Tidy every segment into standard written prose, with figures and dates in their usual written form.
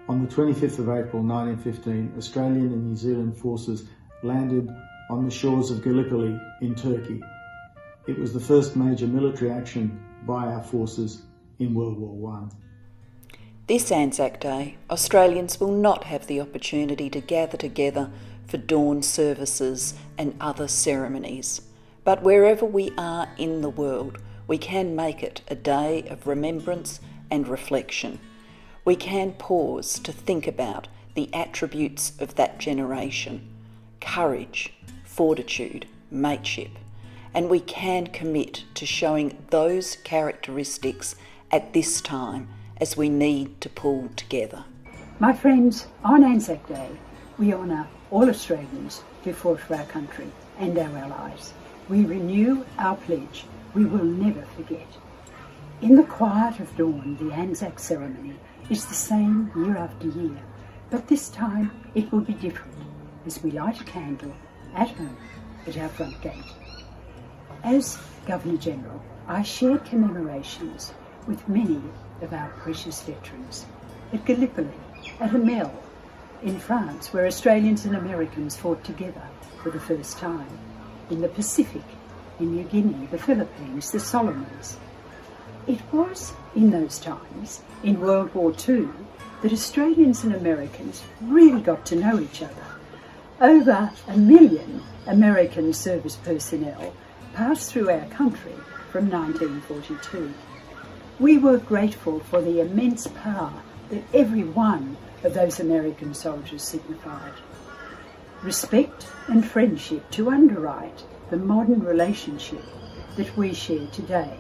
On the 25th of April 1915, Australian and New Zealand forces landed on the shores of Gallipoli in Turkey. It was the first major military action by our forces in World War I. This Anzac Day, Australians will not have the opportunity to gather together for dawn services and other ceremonies. But wherever we are in the world, we can make it a day of remembrance and reflection. We can pause to think about the attributes of that generation: courage, fortitude, mateship, and we can commit to showing those characteristics at this time as we need to pull together. My friends, on Anzac Day, we honour all Australians who fought for our country and our allies. We renew our pledge. We will never forget. In the quiet of dawn, the Anzac ceremony is the same year after year, but this time it will be different as we light a candle at home at our front gate. As Governor-General, I shared commemorations with many of our precious veterans at Gallipoli, at Amel, in France, where Australians and Americans fought together for the first time, in the Pacific, in New Guinea, the Philippines, the Solomons. It was in those times, in World War II, that Australians and Americans really got to know each other. Over 1 million American service personnel passed through our country from 1942. We were grateful for the immense power that every one of those American soldiers signified. Respect and friendship to underwrite the modern relationship that we share today.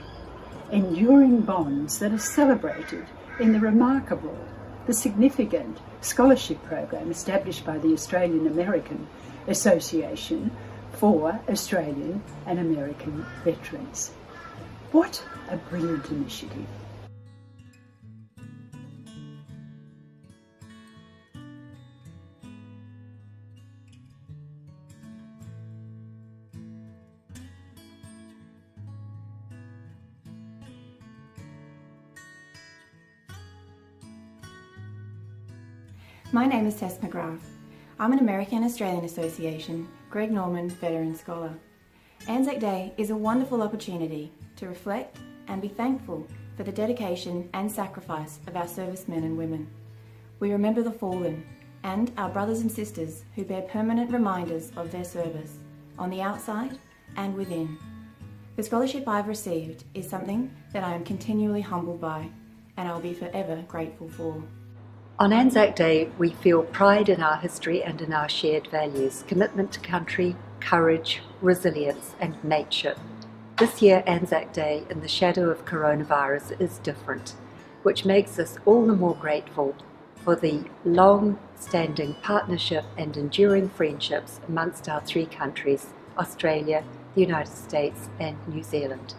Enduring bonds that are celebrated in the remarkable, the significant scholarship program established by the Australian American Association for Australian and American veterans. What a brilliant initiative. My name is Tess McGrath. I'm an American-Australian Association Greg Norman Veteran Scholar. Anzac Day is a wonderful opportunity to reflect and be thankful for the dedication and sacrifice of our servicemen and women. We remember the fallen and our brothers and sisters who bear permanent reminders of their service, on the outside and within. The scholarship I've received is something that I am continually humbled by, and I'll be forever grateful for. On Anzac Day, we feel pride in our history and in our shared values, commitment to country, courage, resilience and nature. This year, Anzac Day, in the shadow of coronavirus, is different, which makes us all the more grateful for the long-standing partnership and enduring friendships amongst our three countries, Australia, the United States and New Zealand.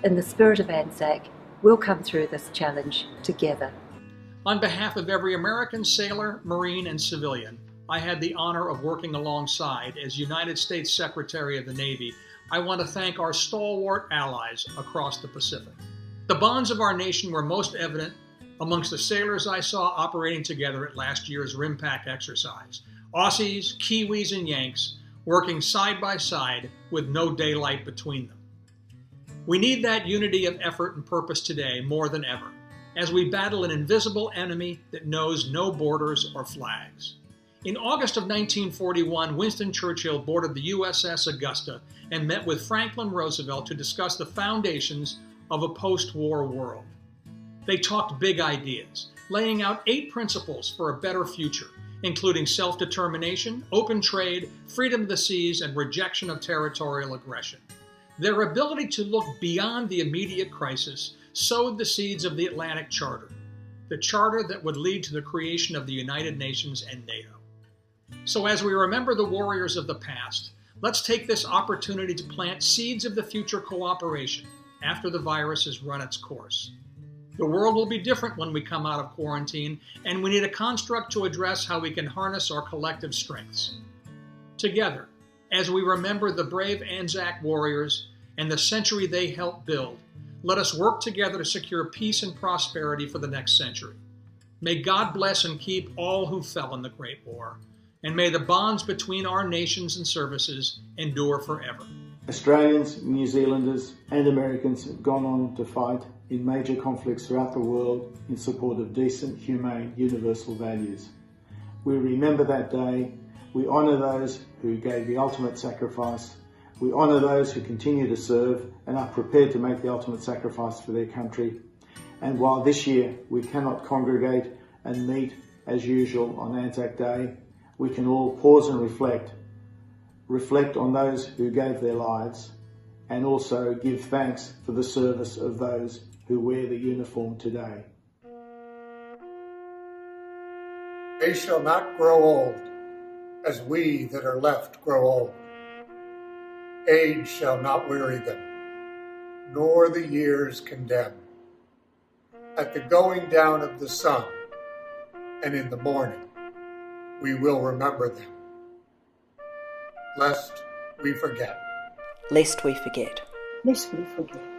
In the spirit of Anzac, we'll come through this challenge together. On behalf of every American sailor, Marine, and civilian, I had the honor of working alongside as United States Secretary of the Navy. I want to thank our stalwart allies across the Pacific. The bonds of our nation were most evident amongst the sailors I saw operating together at last year's RIMPAC exercise. Aussies, Kiwis, and Yanks working side by side with no daylight between them. We need that unity of effort and purpose today more than ever, as we battle an invisible enemy that knows no borders or flags. In August of 1941, Winston Churchill boarded the USS Augusta and met with Franklin Roosevelt to discuss the foundations of a post-war world. They talked big ideas, laying out 8 principles for a better future, including self-determination, open trade, freedom of the seas, and rejection of territorial aggression. Their ability to look beyond the immediate crisis sowed the seeds of the Atlantic Charter, the charter that would lead to the creation of the United Nations and NATO. So as we remember the warriors of the past, let's take this opportunity to plant seeds of the future cooperation after the virus has run its course. The world will be different when we come out of quarantine, and we need a construct to address how we can harness our collective strengths. Together, as we remember the brave Anzac warriors and the century they helped build, let us work together to secure peace and prosperity for the next century. May God bless and keep all who fell in the Great War, and may the bonds between our nations and services endure forever. Australians, New Zealanders and Americans have gone on to fight in major conflicts throughout the world in support of decent, humane, universal values. We remember that day. We honour those who gave the ultimate sacrifice. We honour those who continue to serve and are prepared to make the ultimate sacrifice for their country. And while this year we cannot congregate and meet as usual on Anzac Day, we can all pause and reflect on those who gave their lives, and also give thanks for the service of those who wear the uniform today. They shall not grow old, as we that are left grow old. Age shall not weary them, nor the years condemn. At the going down of the sun, and in the morning, we will remember them, lest we forget. Lest we forget. Lest we forget.